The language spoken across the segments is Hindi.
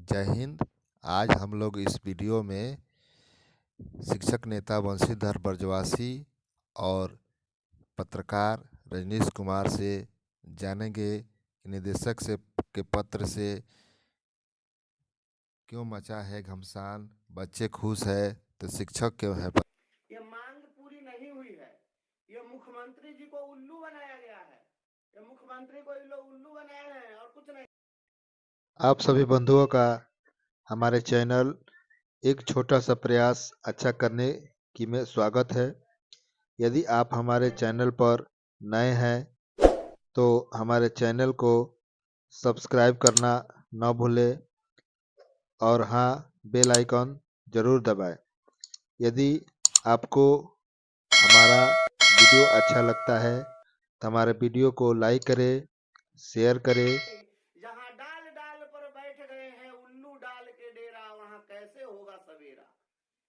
जय हिंद। आज हम लोग इस वीडियो में शिक्षक नेता बंशीधर ब्रजवासी और पत्रकार रजनीश कुमार से जानेंगे कि निदेशक से के पत्र से क्यों मचा है घमसान, बच्चे खुश है तो शिक्षक क्यों है। ये मांग पूरी नहीं हुई है। ये मुख्यमंत्री जी को उल्लू बनाया गया है। ये मुख्यमंत्री को ये लोग उल्लू बनाए हैं और कुछ नहीं। आप सभी बंधुओं का हमारे चैनल एक छोटा सा प्रयास अच्छा करने की में स्वागत है। यदि आप हमारे चैनल पर नए हैं तो हमारे चैनल को सब्सक्राइब करना न भूलें और हाँ, बेल आइकन ज़रूर दबाएं। यदि आपको हमारा वीडियो अच्छा लगता है तो हमारे वीडियो को लाइक करें, शेयर करें। जहाँ डाल डाल पर बैठ गए हैं उल्लू डाल के डेरा, वहाँ कैसे होगा सवेरा।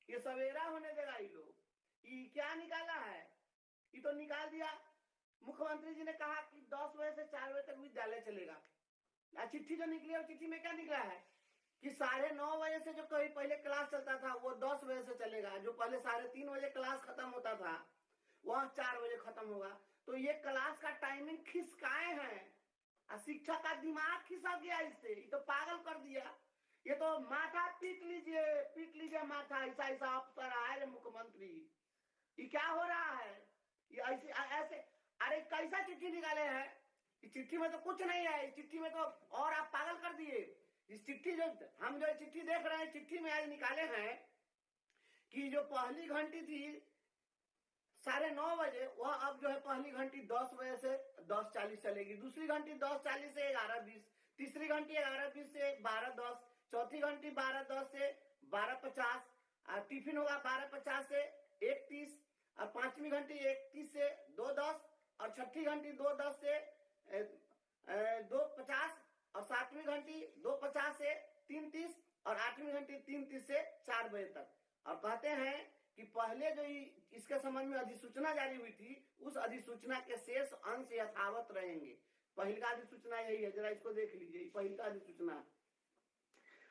ये सवेरा होने देगा ये लोग। ये क्या निकाला है? ये तो निकाल दिया। मुख्यमंत्री जी ने कहा कि 10 बजे से 4 बजे तक विद्यालय चलेगा। चिट्ठी जो निकली है, चिट्ठी में क्या निकला है कि 9:30 बजे से जो कहीं पहले क्लास चलता था वो 10 बजे से चलेगा। जो पहले 3:30 बजे क्लास खत्म होता था वह 4 बजे खत्म होगा। तो ये क्लास का टाइमिंग खिसकाए हैं। शिक्षक का दिमाग खिसक गया इससे। ये तो पागल कर दिया। ये तो माथा पीट लीजिए माथा। ऐसा ऐसा अफसर आए मुख्यमंत्री। ये क्या हो रहा है? ये ऐसे ऐसे अरे कैसा चिट्ठी निकाले हैं? इस चिट्ठी में तो कुछ नहीं है। इस चिट्ठी में तो और आप पागल कर दिए। इस चिट्ठी जो हम जो चिट्ठी देख रहे हैं, चिट्ठी में आज निकाले हैं कि जो पहली घंटी थी 9:30 बजे, वह अब जो है पहली घंटी 10 बजे से 10:40 चलेगी। दूसरी घंटी 10:40 से 11:20, तीसरी घंटी 11:20 से 12:10, चौथी घंटी 12:10 से 12:50, टिफिन होगा 12:50 से 1:30, और पांचवी घंटी 1:30 से 2:10, और छठी घंटी 2:10 से 2:50, और सातवीं घंटी 2:50 से 3:30, और आठवीं घंटी 3:30 से 4 बजे तक। और कहते हैं कि पहले जो इसके संबंध में अधिसूचना जारी हुई थी, उस अधिसूचना के शेष अंश यथावत रहेंगे। पहल का अधिसूचना यही है, जरा इसको देख लीजिए। पहल का अधिसूचना,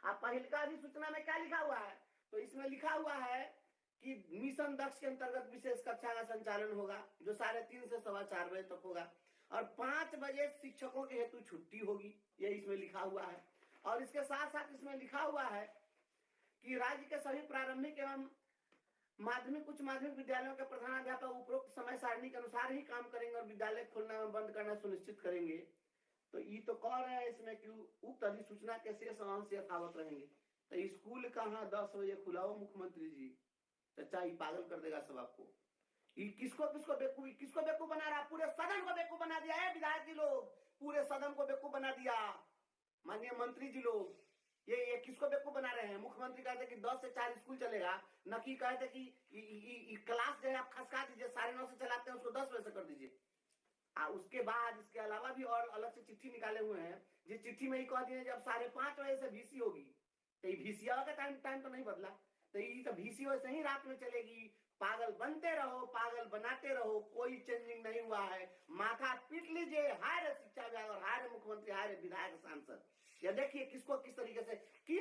अब पहल का अधिसूचना में क्या लिखा हुआ है? तो इसमें लिखा हुआ है कि मिशन दक्ष के अंतर्गत विशेष कक्षा का संचालन होगा, जो 3:30 से 4:15 बजे तक होगा, और 5 बजे शिक्षकों के हेतु छुट्टी होगी। ये इसमें लिखा हुआ है। और इसके साथ साथ इसमें लिखा हुआ है कि राज्य के सभी प्रारंभिक एवं माध्यमिक उच्च माध्यमिक विद्यालयों के प्रधानाध्यापक उपरोक्त समय सारणी के अनुसार ही काम करेंगे और विद्यालय खोलना एवं बंद करना सुनिश्चित करेंगे। तो ये तो कह रहे हैं इसमें कि उक्त अधिसूचना के शेष अंश यथावत रहेंगे। तो स्कूल कहाँ 10 बजे खुला हो मुख्यमंत्री जी? चाचा ये पागल कर देगा सब आपको। ये किसको बेवकूफ बना रहा? पूरे सदन को बेवकूफ बना दिया है। विधायक जी लोग पूरे सदन को बेवकूफ बना दिया। माननीय मंत्री जी लोग ये किसको बेवकूफ बना रहे हैं? मुख्यमंत्री कहते कि 10 से 4 स्कूल चलेगा, न कि कहते कि क्लास जो है आप खसका दीजिए, 9:30 से चलाते हैं उसको 10 बजे से कर दीजिए। उसके बाद इसके अलावा भी और अलग से चिट्ठी निकाले हुए हैं, जिस चिट्ठी में ही कह दिए जब 5:30 बजे से VC होगी। तो VCA का टाइम तो नहीं बदला। तो ये तो VC वैसे ही रात में चलेगी। पागल बनते रहो, पागल बनाते रहो, कोई चेंजिंग नहीं हुआ है। माथा पीट लीजिए। हाय रे शिक्षा विभाग, और हाय रे मुख्यमंत्री, हाय रे विधायक सांसद। ये देखिए किसको किस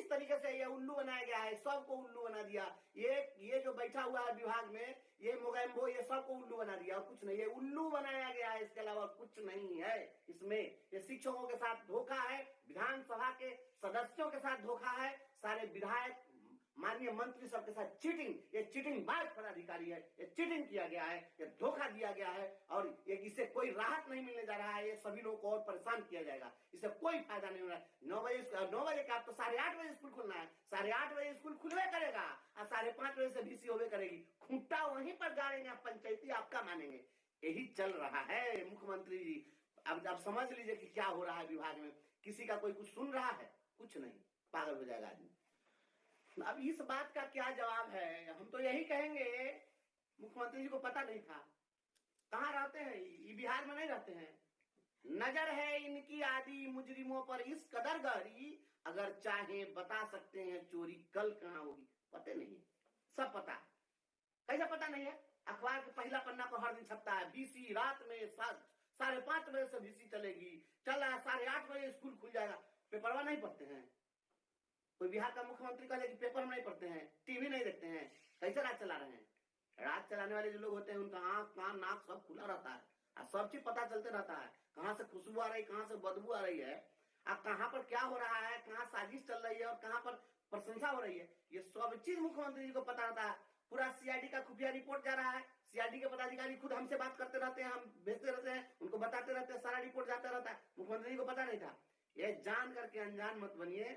तरीके से ये उल्लू बनाया गया है। सबको उल्लू बना दिया। ये जो बैठा हुआ है विभाग में, ये मोगैम्बो, ये सबको उल्लू बना दिया। कुछ नहीं, ये उल्लू बनाया गया है, इसके अलावा कुछ नहीं है इसमें। ये शिक्षकों के साथ धोखा है, विधानसभा के सदस्यों के साथ धोखा है, सारे विधायक माननीय मंत्री सबके साथ चीटिंग। ये चीटिंग बाज पदाधिकारी है। ये चीटिंग किया गया है, ये धोखा दिया गया है, और ये इससे कोई राहत नहीं मिलने जा रहा है। ये सभी लोगों को और परेशान किया जाएगा। इससे कोई फायदा नहीं हो रहा है। 9 बजे का तो 8:30 बजे स्कूल खुलना है। 8:30 बजे स्कूल खुलवे करेगा और 5:30 बजे से VC होवे करेगी। खूंटा वहीं पर गाड़ेंगे, पंचायती आपका मानेंगे। यही चल रहा है मुख्यमंत्री जी। अब समझ लीजिए कि क्या हो रहा है विभाग में। किसी का कोई कुछ सुन रहा है? कुछ नहीं, पागल हो जाएगा आदमी। अब इस बात का क्या जवाब है? हम तो यही कहेंगे, मुख्यमंत्री जी को पता नहीं था। कहाँ रहते हैं ये? बिहार में नहीं रहते हैं। नजर है इनकी आदि मुजरिमों पर इस कदर गहरी, अगर चाहे बता सकते हैं चोरी कल कहाँ होगी। पता नहीं है, सब पता है। कैसा पता नहीं है? अखबार के पहला पन्ना पर हर दिन छपता है VC रात में 5:30 बजे से VC चलेगी। चल रहा है 8:30 बजे स्कूल खुल जाएगा। पेपरवा नहीं पढ़ते हैं? कोई बिहार का मुख्यमंत्री कहे कि पेपर हम नहीं पढ़ते हैं, टीवी नहीं देखते हैं, कैसे राज चला रहे हैं? राज चलाने वाले जो लोग होते हैं उनका आंख कान नाक सब खुला रहता है और सब चीज पता चलते रहता है, कहाँ से खुशबू आ रही, कहाँ से बदबू आ रही है, अब कहाँ पर क्या हो रहा है, कहाँ साजिश चल रही है और कहाँ पर प्रशंसा हो रही है, ये सब चीज मुख्यमंत्री जी को पता रहता है। पूरा सीआईडी का खुफिया रिपोर्ट जा रहा है, सीआईडी के पदाधिकारी खुद हमसे बात करते रहते हैं, हम भेजते रहते हैं, उनको बताते रहते हैं, सारा रिपोर्ट जाता रहता है। मुख्यमंत्री जी को पता नहीं था। ये जान करके अनजान मत बनिए,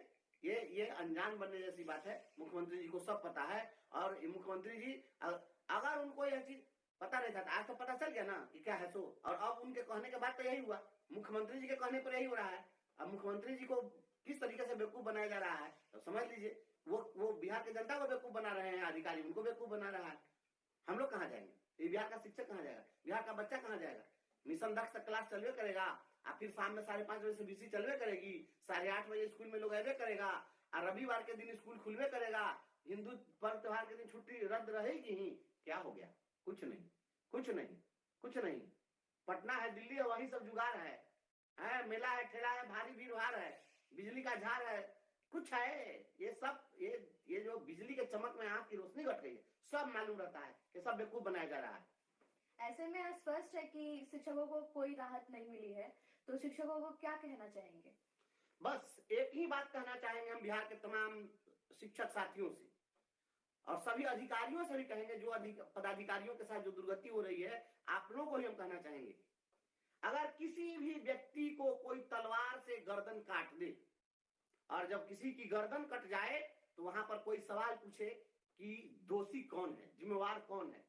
ये अनजान बनने जैसी बात है। मुख्यमंत्री जी को सब पता है और मुख्यमंत्री जी अगर उनको यह चीज पता नहीं था तो आज तो पता चल गया ना कि क्या है सो, और अब उनके कहने के बाद तो यही हुआ, मुख्यमंत्री जी के कहने पर यही हो रहा है। अब मुख्यमंत्री जी को किस तरीके से बेवकूफ बनाया जा रहा है तो समझ लीजिए, वो बिहार की जनता को बेवकूफ बना रहे हैं, अधिकारी उनको बेवकूफ बना रहा है। हम लोग कहाँ जाएंगे? ये बिहार का शिक्षक कहाँ जाएगा? बिहार का बच्चा कहाँ जाएगा? मिशन दक्ष तक क्लास चलवे करेगा और फिर शाम में 5:30 बजे से बीसी चलवे करेगी, 8:30 बजे स्कूल में लोग आवे करेगा और रविवार के दिन स्कूल खुलवे करेगा, हिंदू पर्व त्योहार के दिन छुट्टी रद्द रहेगी ही। क्या हो गया? कुछ नहीं, कुछ नहीं, कुछ नहीं। पटना है, दिल्ली है, वही सब जुगाड़ है, मेला है, ठेला है, भारी भीड़ भाड़ है, बिजली का झाड़ है, कुछ है। ये सब ये जो बिजली के चमक में आंख की रोशनी घट गई है, सब मालूम रहता है कि सब बेवकूफ बनाया जा रहा है। ऐसे में स्पष्ट है कि शिक्षकों को कोई राहत नहीं मिली है, तो शिक्षकों को क्या कहना चाहेंगे? बस एक ही बात कहना चाहेंगे हम बिहार के तमाम शिक्षक साथियों से और सभी अधिकारियों से भी कहेंगे, जो पदाधिकारियों के साथ जो दुर्गति हो रही है, आप लोगों को ही हम कहना चाहेंगे, अगर किसी भी व्यक्ति को कोई तलवार से गर्दन काट दे और जब किसी की गर्दन कट जाए तो वहां पर कोई सवाल पूछे कि दोषी कौन है, जिम्मेवार कौन है,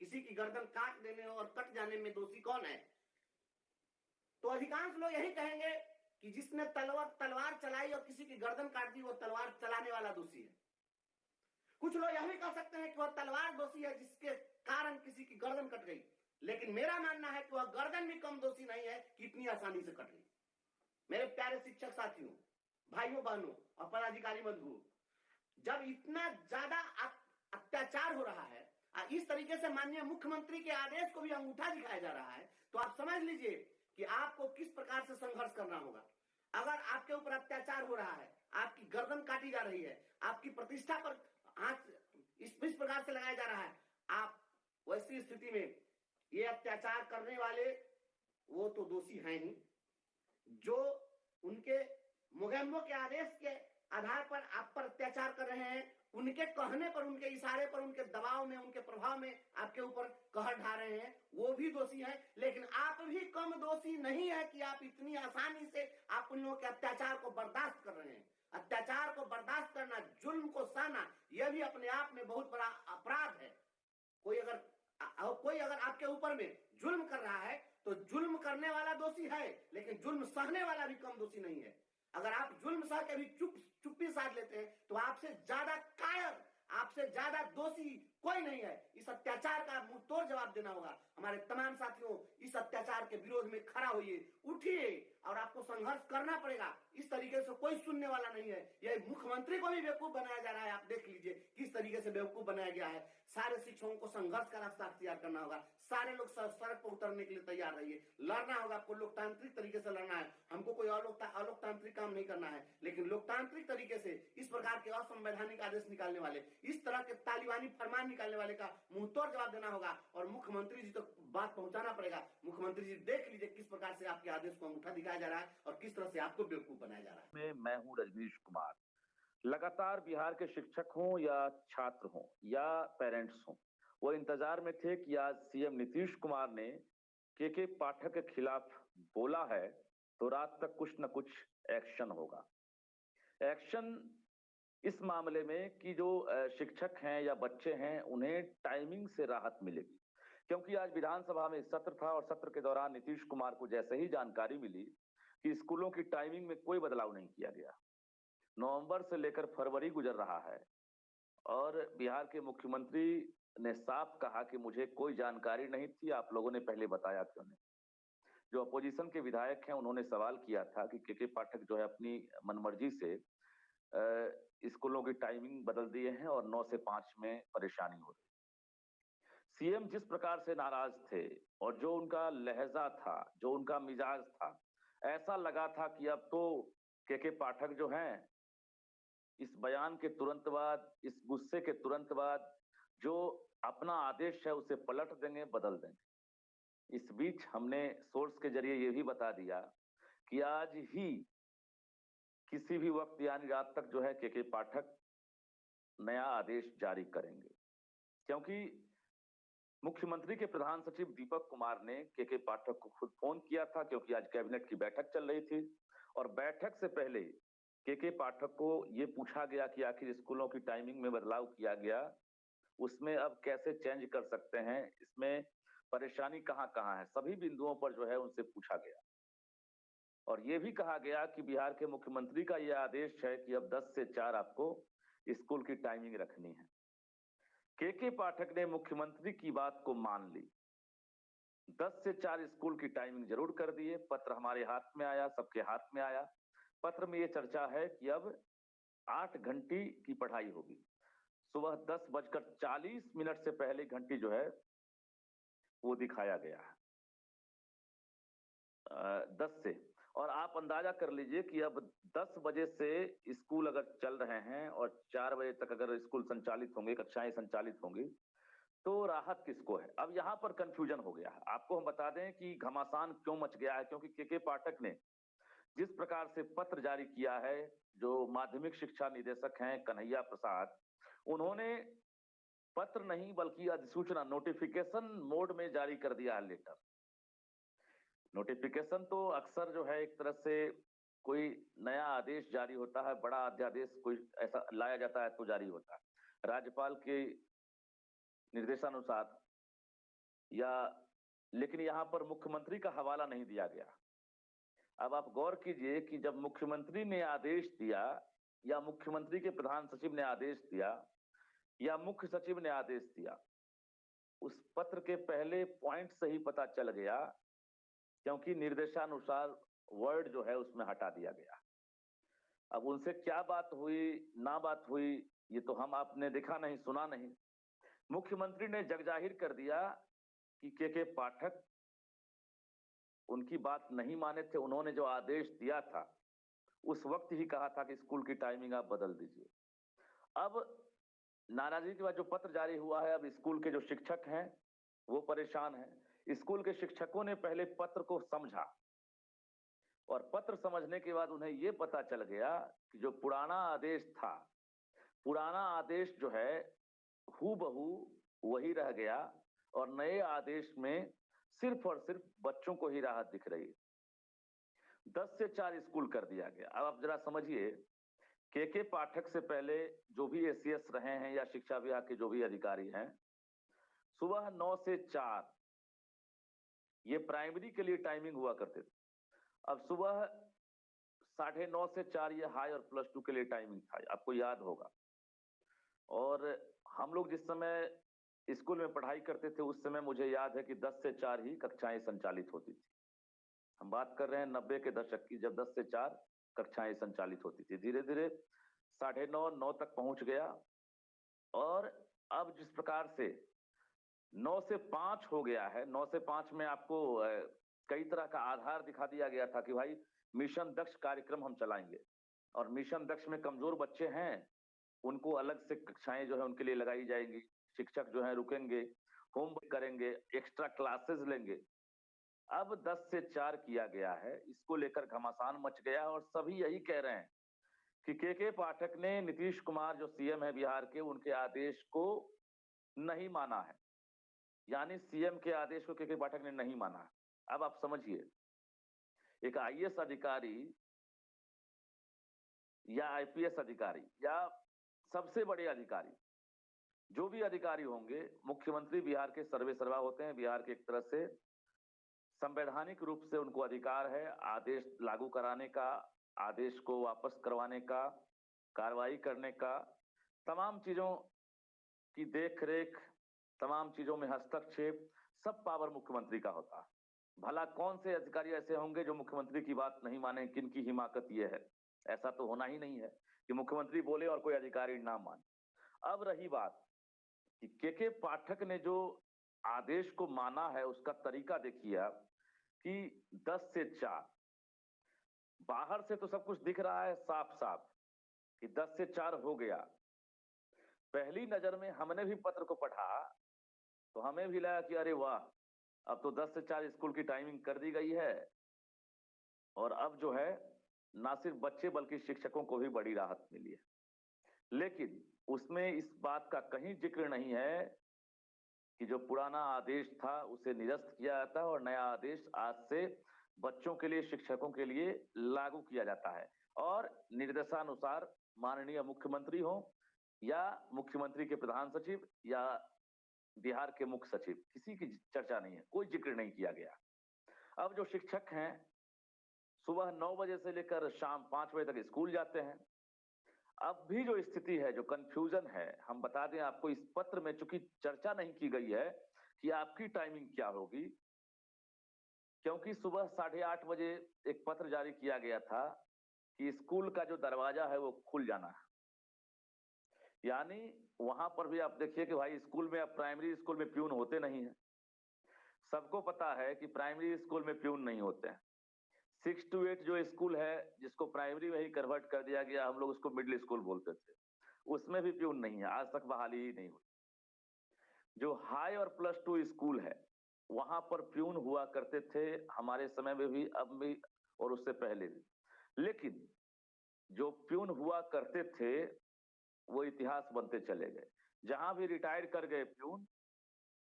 किसी की गर्दन काट देने और कट जाने में दोषी कौन है, तो अधिकांश लोग यही कहेंगे कि जिसने तलवार चलाई और किसी की गर्दन काट दी वो तलवार चलाने वाला दोषी है। कुछ लोग यह भी कह सकते हैं कि वह तलवार दोषी है जिसके कारण किसी की गर्दन कट गई, लेकिन मेरा मानना है कि वह गर्दन भी कम दोषी नहीं है कि इतनी आसानी से कट गई। मेरे प्यारे शिक्षक साथियों, भाइयों बहनों और पदाधिकारी बंधुओं, जब इतना ज्यादा अत्याचार हो रहा है, इस तरीके से माननीय मुख्यमंत्री के आदेश को भी अंगूठा दिखाया जा रहा है, तो आप समझ लीजिए कि आपको किस प्रकार से संघर्ष करना होगा। अगर आपके ऊपर अत्याचार हो रहा है, आपकी गर्दन काटी जा रही है, आपकी प्रतिष्ठा पर हाथ इस प्रकार से लगाया जा रहा है, आप वैसी स्थिति में ये अत्याचार करने वाले वो तो दोषी हैं ही, जो उनके मुगम्मो के आदेश के आधार पर आप पर अत्याचार कर रहे हैं, उनके कहने पर, उनके इशारे पर, उनके दबाव में, उनके प्रभाव में आपके ऊपर कहर ढा रहे हैं, वो भी दोषी हैं। लेकिन आप भी कम दोषी नहीं है कि आप इतनी आसानी से आप उन लोगों के अत्याचार को बर्दाश्त कर रहे हैं। अत्याचार को बर्दाश्त करना, जुल्म को सहना, यह भी अपने आप में बहुत बड़ा अपराध है। कोई अगर आपके ऊपर में जुल्म कर रहा है तो जुल्म करने वाला दोषी है, लेकिन जुल्म सहने वाला भी कम दोषी नहीं है। अगर आप जुल्म सह के भी चुप्पी साध लेते हैं तो आपसे ज्यादा कायर, आपसे ज्यादा दोषी कोई नहीं है। इस अत्याचार का मुंह तोड़ जवाब देना होगा। हमारे तमाम साथियों, इस अत्याचार के विरोध में खड़ा होइए, उठिए और आपको संघर्ष करना पड़ेगा। इस तरीके से कोई सुनने वाला नहीं है। यह मुख्यमंत्री को भी बेवकूफ बनाया जा रहा है। आप देख लीजिए किस तरीके से बेवकूफ बनाया गया है। सारे शिक्षकों को संघर्ष का रास्ता अख्तियार करना होगा। सारे लोग सड़क पर उतरने के लिए तैयार रहिए। लड़ना होगा, आपको लोकतांत्रिक तरीके से लड़ना है। हमको कोई अलोकतांत्रिक काम नहीं करना है, लेकिन लोकतांत्रिक तरीके से इस प्रकार के असंवैधानिक आदेश निकालने वाले, इस तरह के तालिबानी फरमान निकालने वाले का मुंह तोड़ जवाब देना होगा और मुख्यमंत्री जी तक बात पहुंचाना पड़ेगा। मुख्यमंत्री जी देख लीजिए किस प्रकार से आपके आदेश को अंगूठा दिखाया जा रहा है और किस तरह से आपको बेवकूफ बनाया जा रहा है। मैं हूं रजनीश कुमार। लगातार बिहार के शिक्षक हों या छात्र हों या पेरेंट्स हों, वो इंतजार में थे कि आज सीएम नीतीश कुमार ने के पाठक के खिलाफ बोला है तो रात तक कुछ न कुछ एक्शन होगा। एक्शन इस मामले में कि जो शिक्षक हैं या बच्चे हैं उन्हें टाइमिंग से राहत मिलेगी, क्योंकि आज विधानसभा में सत्र था और सत्र के दौरान नीतीश कुमार को जैसे ही जानकारी मिली कि स्कूलों की टाइमिंग में कोई बदलाव नहीं किया गया। नवंबर से लेकर फरवरी गुजर रहा है और बिहार के मुख्यमंत्री ने साफ कहा कि मुझे कोई जानकारी नहीं थी, आप लोगों ने पहले बताया क्यों नहीं। जो अपोजिशन के विधायक हैं उन्होंने सवाल किया था कि के पाठक जो है अपनी मनमर्जी से स्कूलों की टाइमिंग बदल दिए हैं और 9 से 5 में परेशानी हो रही। सीएम जिस प्रकार से नाराज थे और जो उनका लहजा था, जो उनका मिजाज था, ऐसा लगा था कि अब तो के पाठक जो हैं इस बयान के तुरंत बाद, इस गुस्से के तुरंत बाद जो अपना आदेश है उसे पलट देंगे, बदल देंगे। इस बीच हमने सोर्स के जरिए ये भी बता दिया कि आज ही किसी भी वक्त यानी रात तक जो है के पाठक नया आदेश जारी करेंगे, क्योंकि मुख्यमंत्री के प्रधान सचिव दीपक कुमार ने के पाठक को खुद फोन किया था, क्योंकि आज कैबिनेट की बैठक चल रही थी और बैठक से पहले के पाठक को ये पूछा गया कि आखिर स्कूलों की टाइमिंग में बदलाव किया गया, उसमें अब कैसे चेंज कर सकते हैं, इसमें परेशानी कहाँ कहाँ है, सभी बिंदुओं पर जो है उनसे पूछा गया। और ये भी कहा गया कि बिहार के मुख्यमंत्री का यह आदेश है कि अब 10 से 4 आपको स्कूल की टाइमिंग रखनी है। के पाठक ने मुख्यमंत्री की बात को मान ली, 10 से 4 स्कूल की टाइमिंग जरूर कर दिए। पत्र हमारे हाथ में आया, सबके हाथ में आया। पत्र में ये चर्चा है कि अब 8 घंटे की पढ़ाई होगी। सुबह 10:40 से पहले घंटी जो है वो दिखाया गया है 10 से। और आप अंदाजा कर लीजिए कि अब 10 बजे से स्कूल अगर चल रहे हैं और 4 बजे तक अगर स्कूल संचालित होंगे, कक्षाएं संचालित होंगी, तो राहत किसको है। अब यहाँ पर कंफ्यूजन हो गया है। आपको हम बता दें कि घमासान क्यों मच गया है, क्योंकि के पाठक ने जिस प्रकार से पत्र जारी किया है, जो माध्यमिक शिक्षा निदेशक हैं कन्हैया प्रसाद, उन्होंने पत्र नहीं बल्कि अधिसूचना नोटिफिकेशन मोड में जारी कर दिया है लेटर। नोटिफिकेशन तो अक्सर जो है एक तरह से कोई नया आदेश जारी होता है, बड़ा अध्यादेश कोई ऐसा लाया जाता है तो जारी होता है राज्यपाल के निर्देशानुसार, या लेकिन यहाँ पर मुख्यमंत्री का हवाला नहीं दिया गया। अब आप गौर कीजिए कि जब मुख्यमंत्री ने आदेश दिया या मुख्यमंत्री के प्रधान सचिव ने आदेश दिया या मुख्य सचिव ने आदेश दिया, उस पत्र के पहले पॉइंट से ही पता चल गया, क्योंकि निर्देशानुसार वर्ड जो है उसमें हटा दिया गया। अब उनसे क्या बात हुई ना बात हुई ये तो हम आपने देखा नहीं, सुना नहीं। मुख्यमंत्री ने जगजाहिर कर दिया कि के पाठक उनकी बात नहीं माने थे। उन्होंने जो आदेश दिया था उस वक्त ही कहा था कि स्कूल की टाइमिंग आप बदल दीजिए। अब नाराजगी के बाद जो पत्र जारी हुआ है, अब स्कूल के जो शिक्षक हैं वो परेशान हैं। स्कूल के शिक्षकों ने पहले पत्र को समझा और पत्र समझने के बाद उन्हें ये पता चल गया कि जो पुराना आदेश था, पुराना आदेश जो है हूबहू वही रह गया और नए आदेश में सिर्फ और सिर्फ बच्चों को ही राहत दिख रही है। 10 से 4 स्कूल कर दिया गया। अब आप जरा समझिए, के पाठक से पहले जो भी एसीएस रहे हैं या शिक्षा विभाग के जो भी अधिकारी हैं, सुबह 9 से 4 ये प्राइमरी के लिए टाइमिंग हुआ करते थे। अब सुबह 9:30 से 4 ये हाई और +2 के लिए टाइमिंग था, आपको याद होगा। और हम लोग जिस समय स्कूल में पढ़ाई करते थे उस समय मुझे याद है कि 10 से 4 ही कक्षाएं संचालित होती थी। हम बात कर रहे हैं 90 के दशक की, जब 10 से 4 कक्षाएं संचालित होती थी। धीरे धीरे 9:30 9 तक पहुंच गया और अब जिस प्रकार से 9 से 5 हो गया है, 9 से 5 में आपको कई तरह का आधार दिखा दिया गया था कि भाई मिशन दक्ष कार्यक्रम हम चलाएंगे और मिशन दक्ष में कमजोर बच्चे हैं उनको अलग से कक्षाएं जो है उनके लिए लगाई जाएंगी, शिक्षक जो है रुकेंगे, होमवर्क करेंगे, एक्स्ट्रा क्लासेस लेंगे। अब 10 से 4 किया गया है, इसको लेकर घमासान मच गया और सभी यही कह रहे हैं कि के पाठक ने नीतीश कुमार जो सीएम है बिहार के, उनके आदेश को नहीं माना है, यानी सीएम के आदेश को के पाठक ने नहीं माना। अब आप समझिए, एक आईएएस अधिकारी या आईपीएस अधिकारी या सबसे बड़े अधिकारी, जो भी अधिकारी होंगे, मुख्यमंत्री बिहार के सर्वे सर्वा होते हैं, बिहार के एक तरह से संवैधानिक रूप से उनको अधिकार है आदेश लागू कराने का, आदेश को वापस करवाने का, कार्रवाई करने का, तमाम चीजों की देखरेख, तमाम चीजों में हस्तक्षेप, सब पावर मुख्यमंत्री का होता है। भला कौन से अधिकारी ऐसे होंगे जो मुख्यमंत्री की बात नहीं माने, किनकी हिमाकत ये है? ऐसा तो होना ही नहीं है कि मुख्यमंत्री बोले और कोई अधिकारी ना माने। अब रही बात कि के पाठक ने जो आदेश को माना है उसका तरीका देखिए आप कि 10 से 4 बाहर से तो सब कुछ दिख रहा है साफ साफ, कि 10 से 4 हो गया। पहली नजर में हमने भी पत्र को पढ़ा तो हमें भी लगा कि अरे वाह, अब तो 10 से 4 स्कूल की टाइमिंग कर दी गई है और अब जो है ना सिर्फ बच्चे बल्कि शिक्षकों को भी बड़ी राहत मिली है। लेकिन उसमें इस बात का कहीं जिक्र नहीं है कि जो पुराना आदेश था उसे निरस्त किया जाता है और नया आदेश आज से बच्चों के लिए, शिक्षकों के लिए लागू किया जाता है और निर्देशानुसार माननीय मुख्यमंत्री हो या मुख्यमंत्री के प्रधान सचिव या बिहार के मुख्य सचिव, किसी की चर्चा नहीं है, कोई जिक्र नहीं किया गया। अब जो शिक्षक हैं सुबह 9 बजे से लेकर शाम 5 बजे तक स्कूल जाते हैं। अब भी जो स्थिति है, जो कंफ्यूजन है, हम बता दें आपको, इस पत्र में चूंकि चर्चा नहीं की गई है कि आपकी टाइमिंग क्या होगी, क्योंकि सुबह 8:30 बजे एक पत्र जारी किया गया था कि स्कूल का जो दरवाजा है वो खुल जाना है। यानी वहां पर भी आप देखिए कि भाई स्कूल में, अब प्राइमरी स्कूल में प्यून होते नहीं है। सबको पता है कि प्राइमरी स्कूल में प्यून नहीं होते हैं। 6 to 8 जो स्कूल है जिसको प्राइमरी में ही कन्वर्ट कर दिया गया, हम लोग उसको मिडिल स्कूल बोलते थे, उसमें भी प्यून नहीं है, आज तक बहाली ही नहीं हुई। जो हाई और +2 स्कूल है वहां पर प्यून हुआ करते थे, हमारे समय में भी, अब भी और उससे पहले भी। लेकिन जो प्यून हुआ करते थे वो इतिहास बनते चले गए। जहां भी रिटायर कर गए प्यून,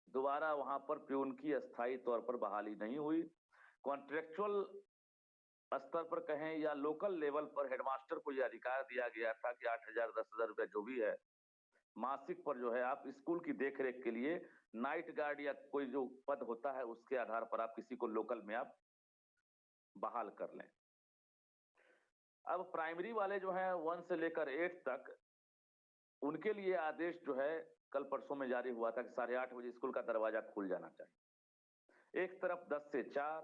दोबारा वहां पर प्यून की अस्थायी तौर पर बहाली नहीं हुई। कॉन्ट्रेक्चुअल स्तर पर कहें या लोकल लेवल पर हेडमास्टर को यह अधिकार दिया गया था कि 8,000 10,000 रुपए जो भी है मासिक पर जो है आप स्कूल की देखरेख के लिए नाइट गार्ड या कोई जो पद होता है उसके आधार पर आप किसी को लोकल में आप बहाल कर लें। अब प्राइमरी वाले जो हैं 1 से लेकर 8 तक, उनके लिए आदेश जो है कल परसों में जारी हुआ था कि 8:30 बजे स्कूल का दरवाजा खुल जाना चाहिए। एक तरफ 10 से 4,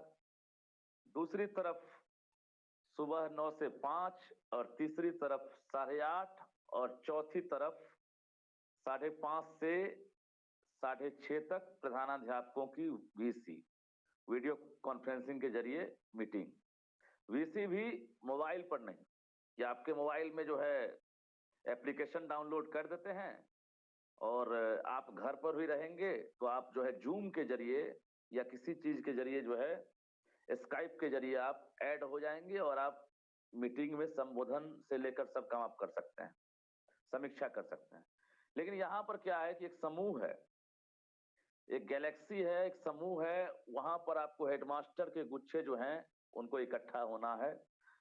दूसरी तरफ सुबह 9 से 5 और तीसरी तरफ 8:30 और चौथी तरफ 5:30 से 6:30 तक प्रधानाध्यापकों की वीसी, वीडियो कॉन्फ्रेंसिंग के जरिए मीटिंग। वीसी भी मोबाइल पर नहीं, या आपके मोबाइल में जो है एप्लीकेशन डाउनलोड कर देते हैं और आप घर पर भी रहेंगे तो आप जो है जूम के जरिए या किसी चीज के जरिए जो है स्काइप के जरिए आप ऐड हो जाएंगे और आप मीटिंग में संबोधन से लेकर सब काम आप कर सकते हैं, समीक्षा कर सकते हैं। लेकिन यहाँ पर क्या है कि एक समूह है, एक गैलेक्सी है, एक समूह है, वहां पर आपको हेडमास्टर के गुच्छे जो हैं उनको इकट्ठा होना है